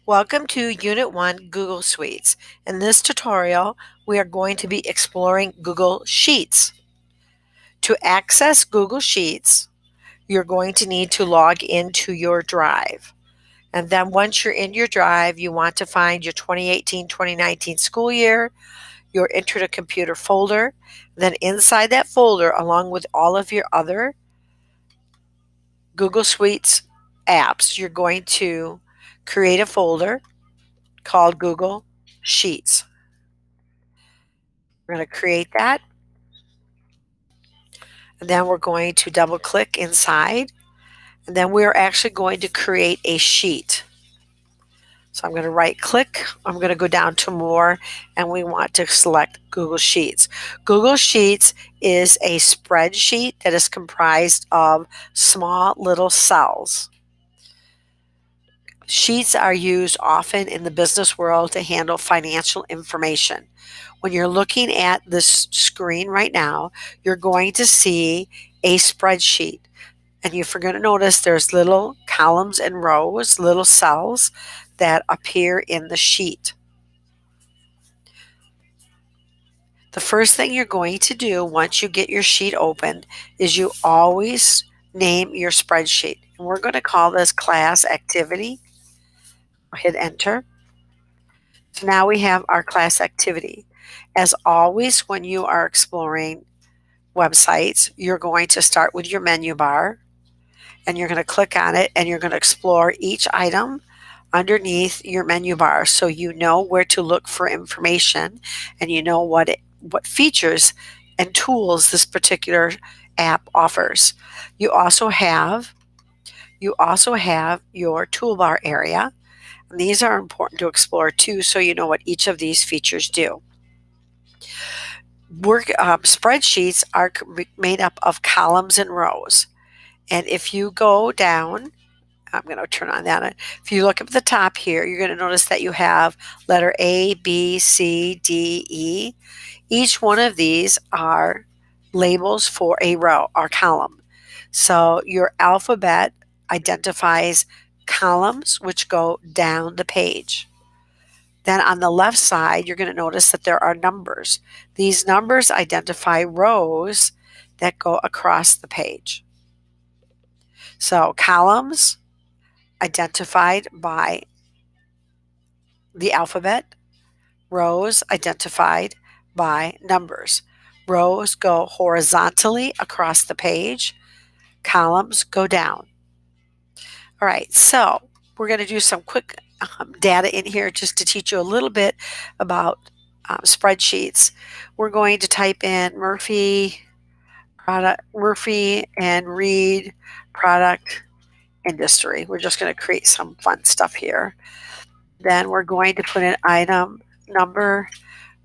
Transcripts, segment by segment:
Welcome to Unit 1 Google Suites. In this tutorial, we are going to be exploring Google Sheets. To access Google Sheets, you're going to need to log into your Drive. And then once you're in your Drive, you want to find your 2018-2019 school year, your Enter to Computer folder. Then inside that folder, along with all of your other Google Suites apps, you're going to create a folder called Google Sheets. We're going to create that, and then we're going to double click inside, and then we're actually going to create a sheet. So I'm going to right click, I'm going to go down to more, and we want to select Google Sheets. Google Sheets is a spreadsheet that is comprised of small little cells. Sheets are used often in the business world to handle financial information. When you're looking at this screen right now, you're going to see a spreadsheet. And you're going to notice there's little columns and rows, little cells that appear in the sheet. The first thing you're going to do once you get your sheet open is you always name your spreadsheet. And we're going to call this class activity. Hit enter. So now we have our class activity. As always, when you are exploring websites, you're going to start with your menu bar, and you're going to click on it, and you're going to explore each item underneath your menu bar so you know where to look for information, and you know what features and tools this particular app offers. You also have your toolbar area. And these are important to explore too, so you know what each of these features do. Spreadsheets are made up of columns and rows. And if you go down, I'm going to turn on that. If you look up at the top here, you're going to notice that you have letter A, B, C, D, E. Each one of these are labels for a row or column. So your alphabet identifies columns which go down the page. Then on the left side, you're going to notice that there are numbers. These numbers identify rows that go across the page. So columns identified by the alphabet, rows identified by numbers. Rows go horizontally across the page, columns go down. All right, so we're going to do some quick data in here just to teach you a little bit about spreadsheets. We're going to type in Murphy and Reed product industry. We're just going to create some fun stuff here. Then we're going to put in item number.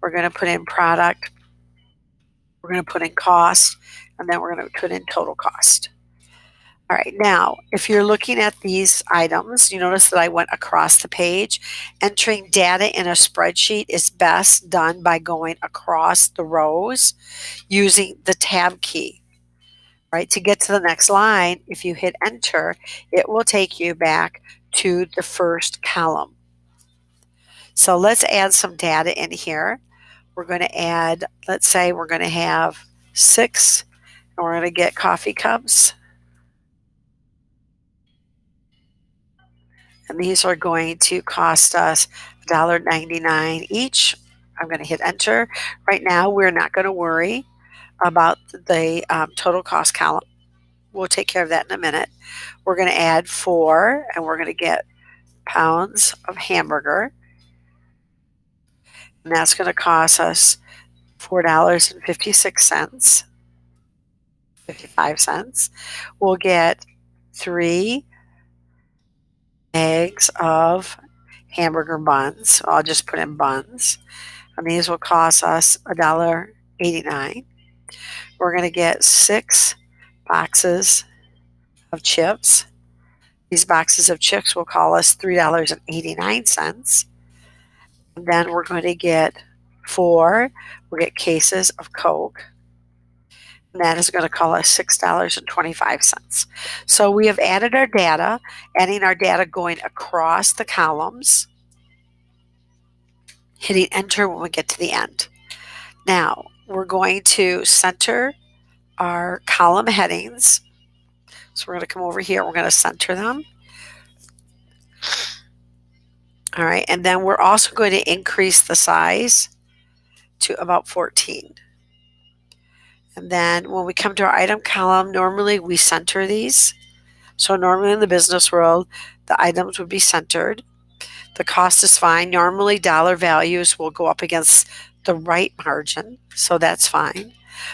We're going to put in product. We're going to put in cost, and then we're going to put in total cost. All right, now, if you're looking at these items, you notice that I went across the page. Entering data in a spreadsheet is best done by going across the rows using the tab key. Right, to get to the next line, if you hit enter, it will take you back to the first column. So let's add some data in here. We're going to add, let's say we're going to have 6, and we're going to get coffee cups. And these are going to cost us $1.99 each. I'm going to hit enter. Right now, we're not going to worry about the total cost column. We'll take care of that in a minute. We're going to add 4, and we're going to get pounds of hamburger. And that's going to cost us $4.56, 55 cents. We'll get 3 eggs of hamburger buns. I'll just put in buns. And these will cost us $1.89. We're going to get 6 boxes of chips. These boxes of chips will cost us $3.89. And then we're going to get 4. We'll get cases of Coke. And that is going to cost us $6.25. So we have added our data, adding our data going across the columns. hitting enter when we get to the end. Now, we're going to center our column headings. So we're going to come over here, we're going to center them. All right, and then we're also going to increase the size to about 14. And then when we come to our item column, normally we center these. So normally in the business world, the items would be centered. The cost is fine. Normally dollar values will go up against the right margin, so that's fine.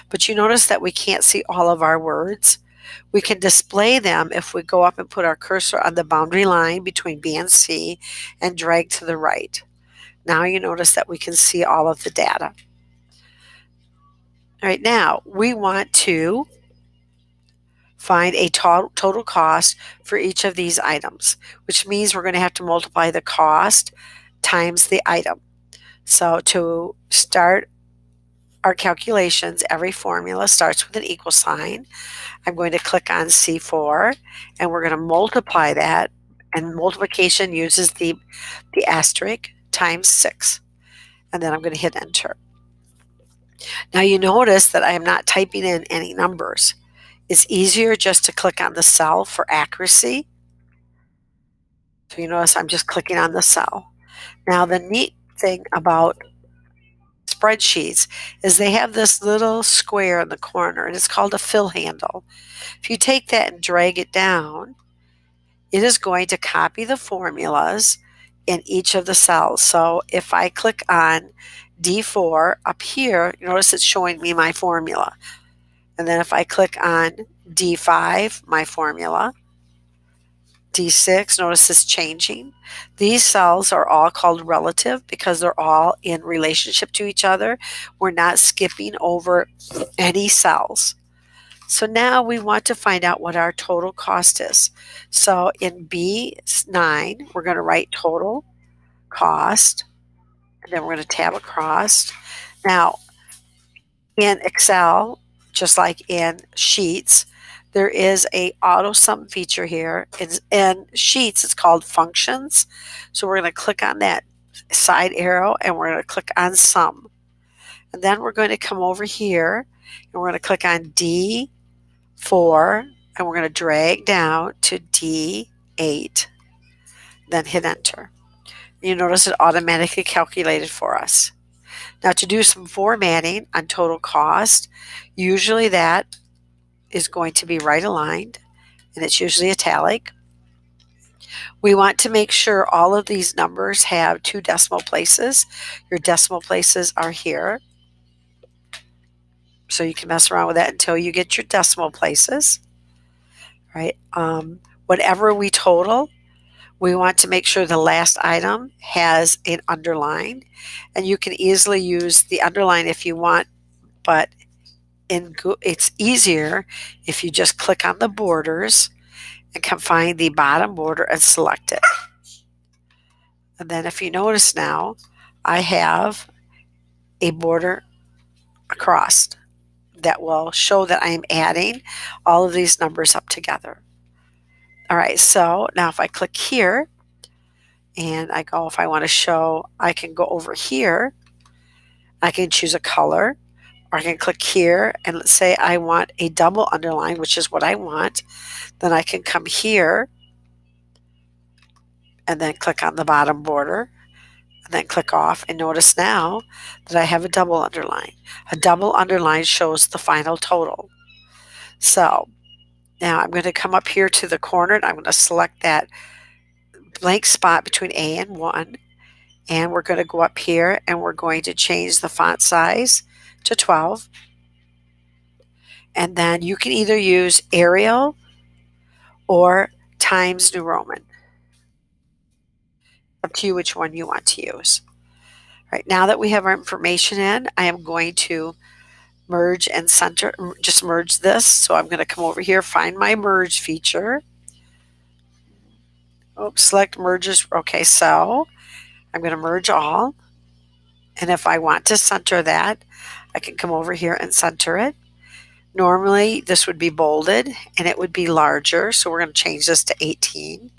But you notice that we can't see all of our words. We can display them if we go up and put our cursor on the boundary line between B and C and drag to the right. Now you notice that we can see all of the data. All right, now we want to find a total cost for each of these items, which means we're going to have to multiply the cost times the item. So to start our calculations, every formula starts with an equal sign. I'm going to click on C4 and we're going to multiply that, and multiplication uses the asterisk times 6. And then I'm going to hit enter. Now you notice that I am not typing in any numbers. It's easier just to click on the cell for accuracy. So you notice I'm just clicking on the cell. Now the neat thing about spreadsheets is they have this little square in the corner, and it's called a fill handle. If you take that and drag it down, it is going to copy the formulas in each of the cells. So if I click on D4 up here, notice it's showing me my formula. And then if I click on D5, my formula, D6, notice it's changing. These cells are all called relative because they're all in relationship to each other. We're not skipping over any cells. So now we want to find out what our total cost is. So in B9, we're going to write total cost, and then we're going to tab across. Now, in Excel, just like in Sheets, there is a auto sum feature here. In Sheets, it's called functions. So we're going to click on that side arrow and we're going to click on sum. And then we're going to come over here and we're going to click on D4 and we're going to drag down to D8, then hit enter. You notice it automatically calculated for us. Now to do some formatting on total cost, usually that is going to be right aligned, and it's usually italic. We want to make sure all of these numbers have 2 decimal places. Your decimal places are here. So you can mess around with that until you get your decimal places. Right? Whatever we total, we want to make sure the last item has an underline. And you can easily use the underline if you want, but it's easier if you just click on the borders and can find the bottom border and select it. And then if you notice now, I have a border across that will show that I am adding all of these numbers up together. All right, so now if I click here and I go, if I want to show, I can go over here. I can choose a color, or I can click here and let's say I want a double underline, which is what I want. Then I can come here and then click on the bottom border and then click off, and notice now that I have a double underline. A double underline shows the final total. So now I'm going to come up here to the corner and I'm going to select that blank spot between A and 1, and we're going to go up here and we're going to change the font size to 12. And then you can either use Arial or Times New Roman. Up to you which one you want to use. All right, now that we have our information in, I am going to merge and center, just merge this. So I'm going to come over here, find my merge feature. Oops, select merges. Okay, so I'm going to merge all. And if I want to center that, I can come over here and center it. Normally this would be bolded and it would be larger. So we're going to change this to 18.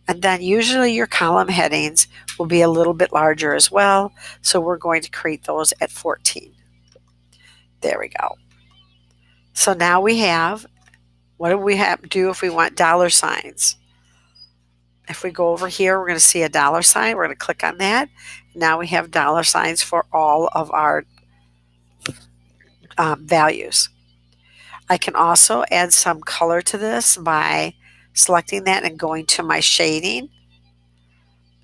And then usually your column headings will be a little bit larger as well. So we're going to create those at 14. There we go. So now we have, what do we have to do if we want dollar signs? If we go over here, we're going to see a dollar sign. We're going to click on that. Now we have dollar signs for all of our values. I can also add some color to this by selecting that and going to my shading.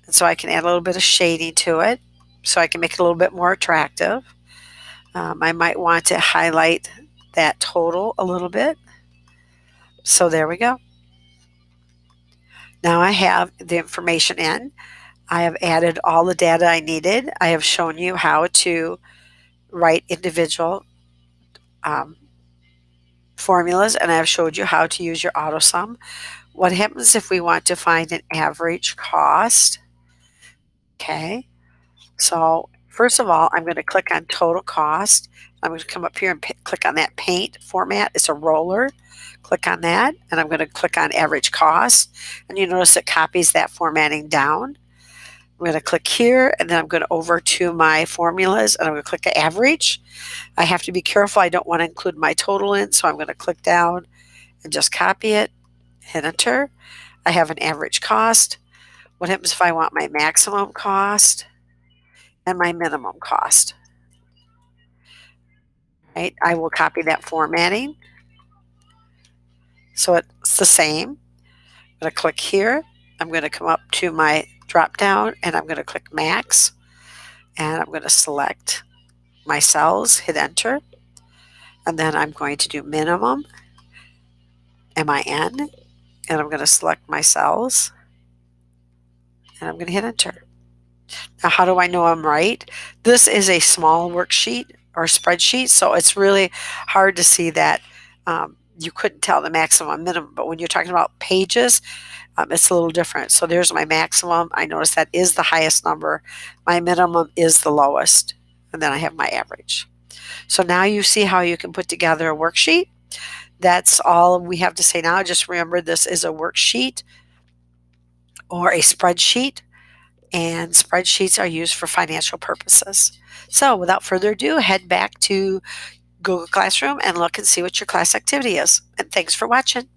And so I can add a little bit of shading to it so I can make it a little bit more attractive. I might want to highlight that total a little bit. So there we go. Now I have the information in. I have added all the data I needed. I have shown you how to write individual formulas, and I've showed you how to use your AutoSum. What happens if we want to find an average cost? Okay, so first of all, I'm going to click on total cost. I'm going to come up here and click on that paint format. It's a roller. Click on that, and I'm going to click on average cost, and you notice it copies that formatting down. I'm going to click here, and then I'm going to over to my formulas, and I'm going to click average. I have to be careful. I don't want to include my total in, so I'm going to click down and just copy it, hit enter. I have an average cost. What happens if I want my maximum cost and my minimum cost? Right? I will copy that formatting. So it's the same. I'm going to click here. I'm going to come up to my drop down and I'm going to click max, and I'm going to select my cells, hit enter, and then I'm going to do minimum, MIN, and I'm going to select my cells, and I'm going to hit enter. Now, how do I know I'm right? This is a small worksheet or spreadsheet, so it's really hard to see that you couldn't tell the maximum minimum, but when you're talking about pages, it's a little different. So there's my maximum. I notice that is the highest number. My minimum is the lowest, and then I have my average. So now you see how you can put together a worksheet. That's all we have to say now. Just remember, this is a worksheet or a spreadsheet, and spreadsheets are used for financial purposes. So without further ado, head back to Google Classroom and look and see what your class activity is. And thanks for watching.